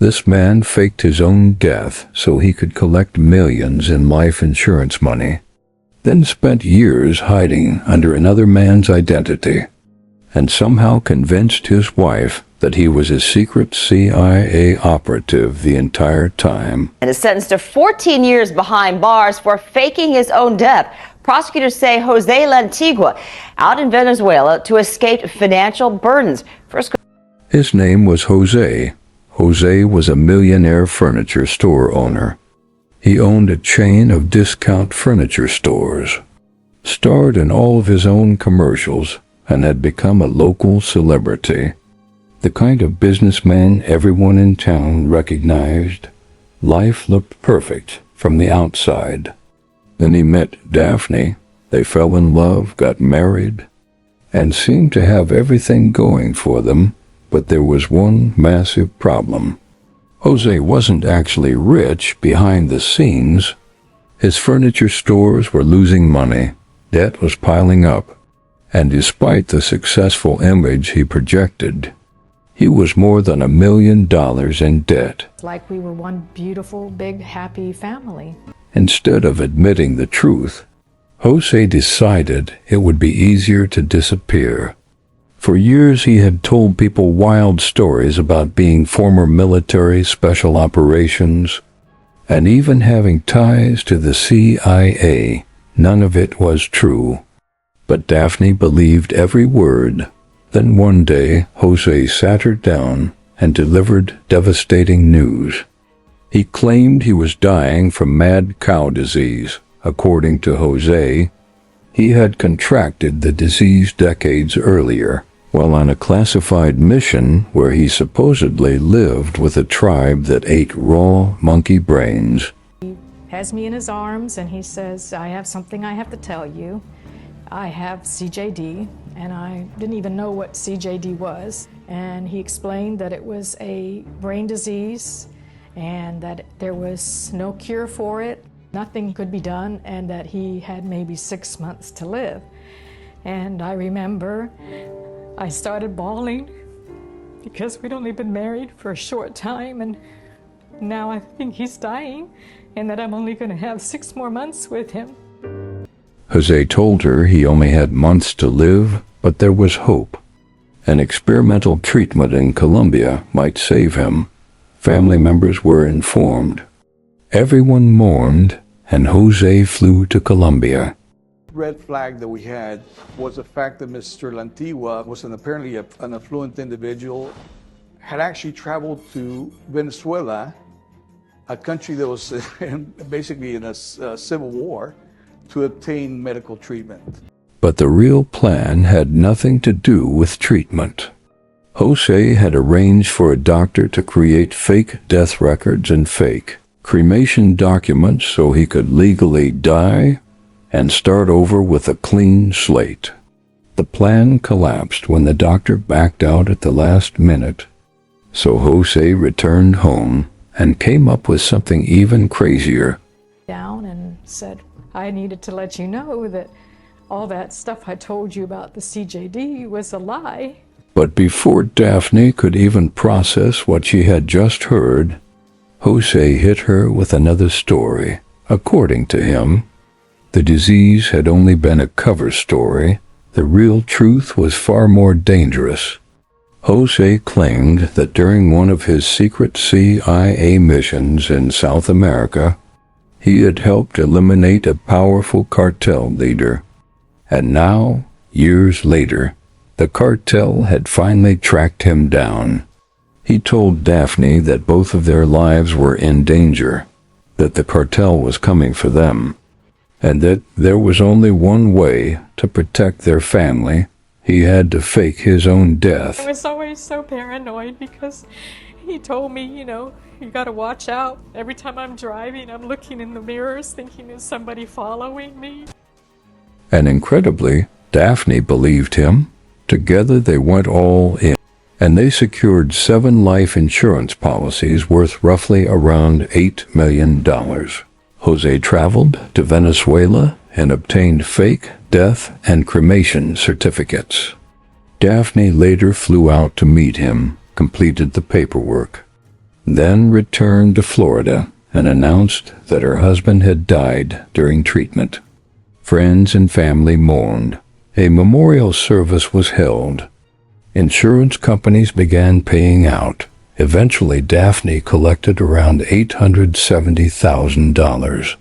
This man faked his own death so he could collect millions in life insurance money, then spent years hiding under another man's identity, and somehow convinced his wife that he was a secret CIA operative the entire time. And is sentenced to 14 years behind bars for faking his own death. Prosecutors say Jose Lantigua out in Venezuela to escape financial burdens. His name was Jose. Jose was a millionaire furniture store owner. He owned a chain of discount furniture stores, starred in all of his own commercials, and had become a local celebrity. The kind of businessman everyone in town recognized. Life looked perfect from the outside. Then he met Daphne. They fell in love, got married, and seemed to have everything going for them, but there was one massive problem. Jose wasn't actually rich behind the scenes. His furniture stores were losing money, debt was piling up, and despite the successful image he projected, he was more than $1 million in debt. It's like we were one beautiful, big, happy family. Instead of admitting the truth, Jose decided it would be easier to disappear. For years he had told people wild stories about being former military special operations, and even having ties to the CIA. None of it was true. But Daphne believed every word. Then one day, Jose sat her down and delivered devastating news. He claimed he was dying from mad cow disease. According to Jose, he had contracted the disease decades earlier, while on a classified mission where he supposedly lived with a tribe that ate raw monkey brains. He has me in his arms and he says, "I have something I have to tell you. I have CJD," and I didn't even know what CJD was. And he explained that it was a brain disease and that there was no cure for it. Nothing could be done, and that he had maybe 6 months to live. And I remember I started bawling because we'd only been married for a short time, and now I think he's dying and that I'm only going to have 6 more months with him. Jose told her he only had months to live, but there was hope. An experimental treatment in Colombia might save him. Family members were informed. Everyone mourned, and Jose flew to Colombia. Red flag that we had was the fact that Mr. Lantigua was apparently an affluent individual, had actually traveled to Venezuela, a country that was basically in a civil war, to obtain medical treatment. But the real plan had nothing to do with treatment. Jose had arranged for a doctor to create fake death records and fake cremation documents so he could legally die and start over with a clean slate. The plan collapsed when the doctor backed out at the last minute, so Jose returned home and came up with something even crazier. Down and said, "I needed to let you know that all that stuff I told you about the CJD was a lie." But before Daphne could even process what she had just heard, Jose hit her with another story. According to him, the disease had only been a cover story. The real truth was far more dangerous. Jose claimed that during one of his secret CIA missions in South America, he had helped eliminate a powerful cartel leader. And now, years later, the cartel had finally tracked him down. He told Daphne that both of their lives were in danger, that the cartel was coming for them, and that there was only one way to protect their family. He had to fake his own death. I was always so paranoid because he told me, you gotta watch out. Every time I'm driving, I'm looking in the mirrors thinking, is somebody following me? And incredibly, Daphne believed him. Together they went all in, and they secured 7 life insurance policies worth roughly around $8 million. Jose traveled to Venezuela and obtained fake death and cremation certificates. Daphne later flew out to meet him, completed the paperwork. then returned to Florida and announced that her husband had died during treatment. Friends and family mourned. A memorial service was held. Insurance companies began paying out. Eventually, Daphne collected around $870,000.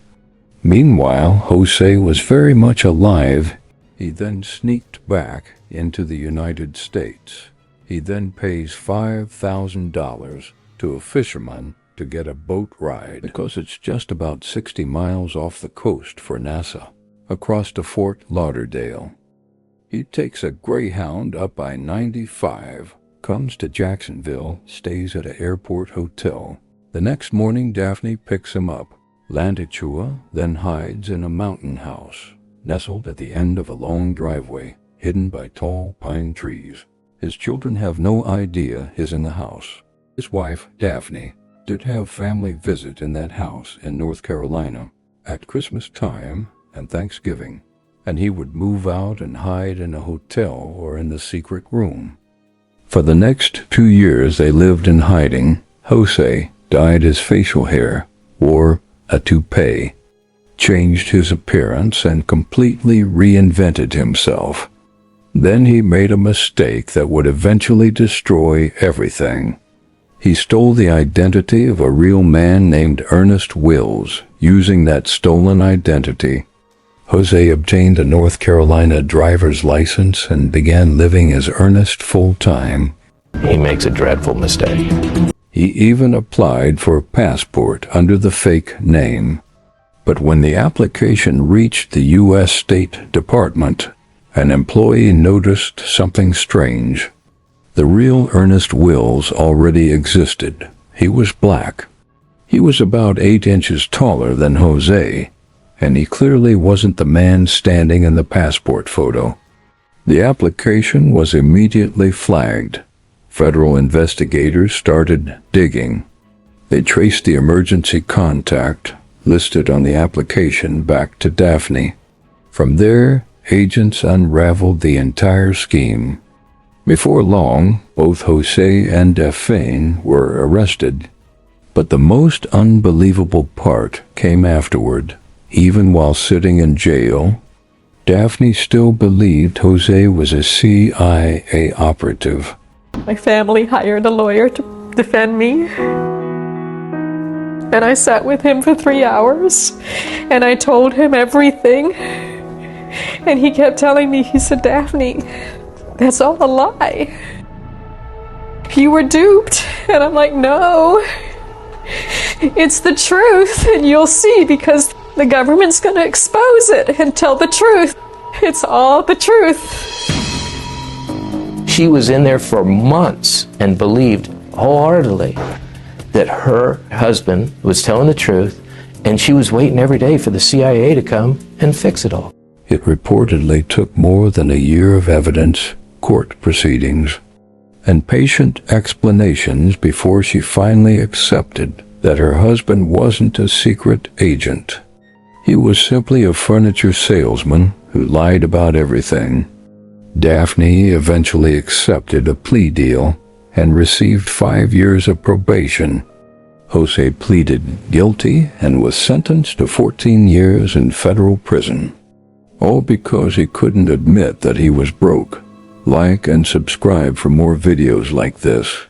Meanwhile, Jose was very much alive. He then sneaked back into the United States. He then pays $5,000 to a fisherman to get a boat ride because it's just about 60 miles off the coast for NASA, across to Fort Lauderdale. He takes a Greyhound up I-95, comes to Jacksonville, stays at an airport hotel. The next morning, Daphne picks him up. Lantigua then hides in a mountain house, nestled at the end of a long driveway, hidden by tall pine trees. His children have no idea he's in the house. His wife, Daphne, did have family visit in that house in North Carolina at Christmas time and Thanksgiving, and he would move out and hide in a hotel or in the secret room. For the next 2 years they lived in hiding. Jose dyed his facial hair, wore a toupee, changed his appearance, and completely reinvented himself. Then he made a mistake that would eventually destroy everything. He stole the identity of a real man named Ernest Wills. Using that stolen identity, Jose obtained a North Carolina driver's license and began living as Ernest full-time. He makes a dreadful mistake. He even applied for a passport under the fake name. But when the application reached the U.S. State Department, an employee noticed something strange. The real Ernest Wills already existed. He was black. He was about 8 inches taller than Jose, and he clearly wasn't the man standing in the passport photo. The application was immediately flagged. Federal investigators started digging. They traced the emergency contact listed on the application back to Daphne. From there, agents unraveled the entire scheme. Before long, both Jose and Daphne were arrested. But the most unbelievable part came afterward. Even while sitting in jail, Daphne still believed Jose was a CIA operative. My family hired a lawyer to defend me. And I sat with him for 3 hours, and I told him everything. And he kept telling me, he said, "Daphne, that's all a lie. You were duped." And I'm like, "No, it's the truth, and you'll see, because the government's going to expose it and tell the truth. It's all the truth." She was in there for months and believed wholeheartedly that her husband was telling the truth, and she was waiting every day for the CIA to come and fix it all. It reportedly took more than a year of evidence, court proceedings, and patient explanations before she finally accepted that her husband wasn't a secret agent. He was simply a furniture salesman who lied about everything. Daphne eventually accepted a plea deal and received 5 years of probation. Jose pleaded guilty and was sentenced to 14 years in federal prison. All because he couldn't admit that he was broke. Like and subscribe for more videos like this.